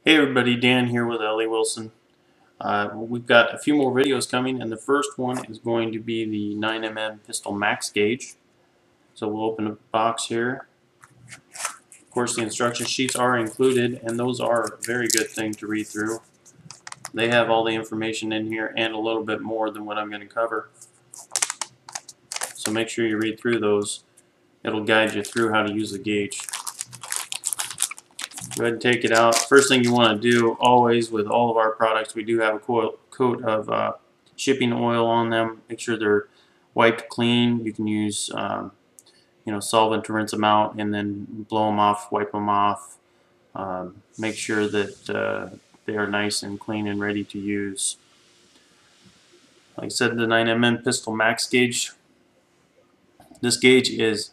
Hey everybody, Dan here with Ellie Wilson. We've got a few more videos coming, and the first one is going to be the 9mm pistol max gauge. So we'll open a box here. Of course, the instruction sheets are included, and those are a very good thing to read through. They have all the information in here and a little bit more than what I'm going to cover. So make sure you read through those. It'll guide you through how to use the gauge. Go ahead and take it out. First thing you want to do, always with all of our products, we do have a coat of shipping oil on them. Make sure they're wiped clean. You can use solvent to rinse them out and then blow them off, wipe them off. Make sure that they are nice and clean and ready to use. Like I said, the 9mm pistol max gauge. This gauge is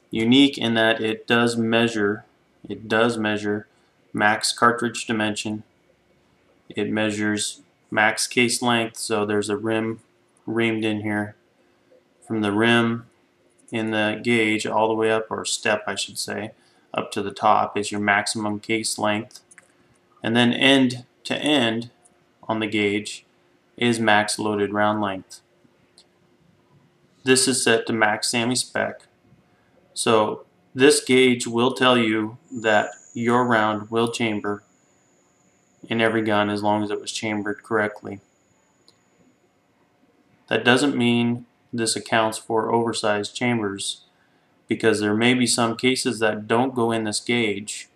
unique in that it does measure max cartridge dimension. It measures max case length, so there's a rim reamed in here. From the rim in the gauge all the way up, or step I should say, up to the top is your maximum case length. And then end to end on the gauge is max loaded round length. This is set to max SAMI spec. So this gauge will tell you that your round will chamber in every gun as long as it was chambered correctly. That doesn't mean this accounts for oversized chambers, because there may be some cases that don't go in this gauge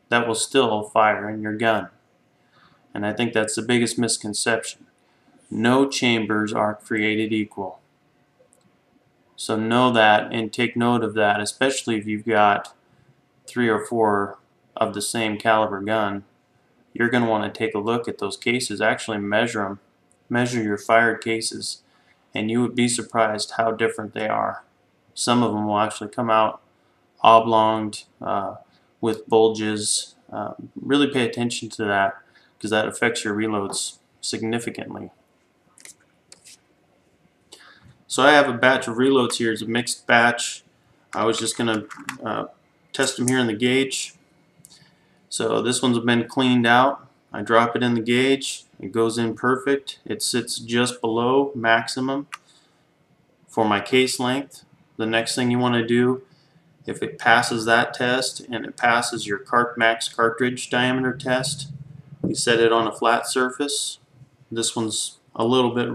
that will still fire in your gun. And I think that's the biggest misconception. No chambers are created equal. So know that and take note of that, especially if you've got 3 or 4 of the same caliber gun. You're going to want to take a look at those cases, actually measure them, measure your fired cases, and you would be surprised how different they are. Some of them will actually come out oblonged with bulges. Really pay attention to that, because that affects your reloads significantly. So I have a batch of reloads here. It's a mixed batch. I was just going to test them here in the gauge. So this one's been cleaned out. I drop it in the gauge. It goes in perfect. It sits just below maximum for my case length. The next thing you want to do, if it passes that test and it passes your max cartridge diameter test, you set it on a flat surface. This one's a little bit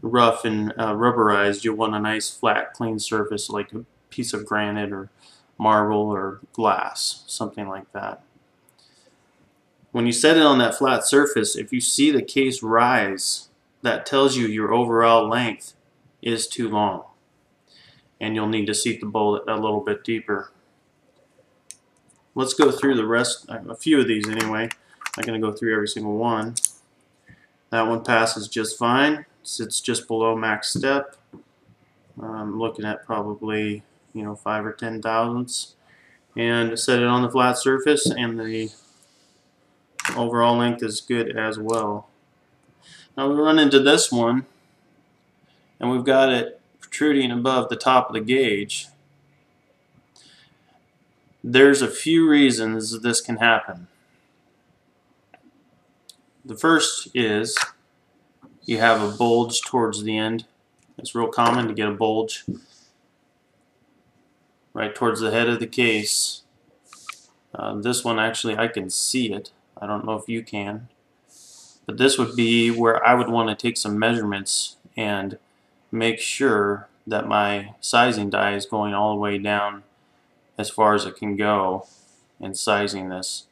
rough and rubberized. You want a nice flat clean surface like a piece of granite or marble or glass, something like that. When you set it on that flat surface, if you see the case rise, that tells you your overall length is too long, and you'll need to seat the bullet a little bit deeper. Let's go through the rest, a few of these anyway. I'm not going to go through every single one. That one passes just fine. Sits just below max step. I'm looking at probably 5 or 10 thousandths, and set it on the flat surface, and the overall length is good as well. Now we run into this one, and we've got it protruding above the top of the gauge. There's a few reasons this can happen. The first is you have a bulge towards the end. It's real common to get a bulge right towards the head of the case. This one, actually, I can see it. I don't know if you can. But this would be where I would want to take some measurements and make sure that my sizing die is going all the way down as far as it can go in sizing this.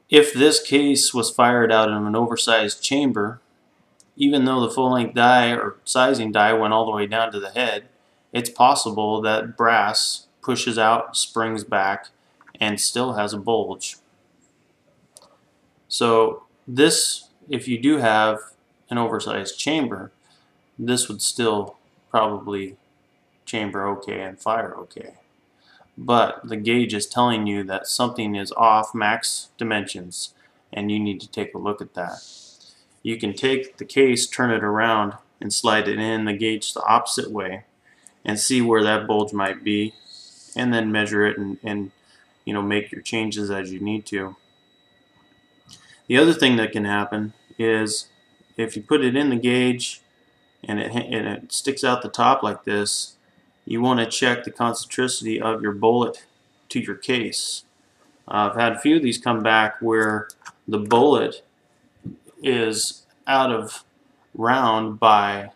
If this case was fired out of an oversized chamber, even though the full-length die or sizing die went all the way down to the head, it's possible that brass pushes out, springs back, and still has a bulge. So this, if you do have an oversized chamber, this would still probably chamber okay and fire okay. But the gauge is telling you that something is off max dimensions, and you need to take a look at that. You can take the case, turn it around, and slide it in the gauge the opposite way and see where that bulge might be, and then measure it and make your changes as you need to. The other thing that can happen is if you put it in the gauge and it sticks out the top like this, you want to check the concentricity of your bullet to your case. I've had a few of these come back where the bullet is out of round by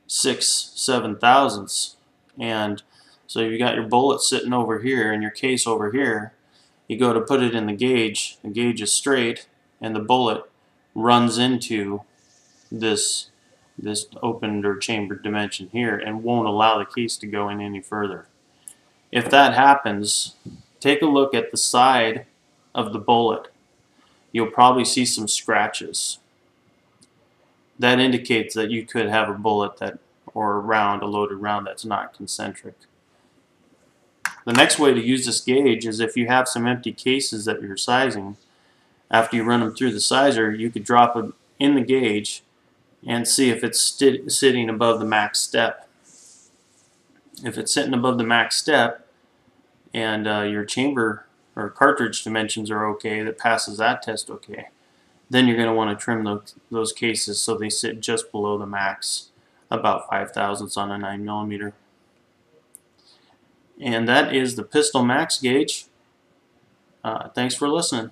6-7 thousandths, and so you got your bullet sitting over here and your case over here. You go to put it in the gauge is straight, and the bullet runs into this opened or chambered dimension here and won't allow the case to go in any further. If that happens, take a look at the side of the bullet. You'll probably see some scratches. That indicates that you could have a bullet or a loaded round that's not concentric. The next way to use this gauge is if you have some empty cases that you're sizing. After you run them through the sizer, you could drop them in the gauge and see if it's sitting above the max step. If it's sitting above the max step and your chamber or cartridge dimensions are okay, that passes that test okay, then you're going to want to trim those cases so they sit just below the max, about 5 thousandths on a 9mm. And that is the Pistol Max gauge. Thanks for listening.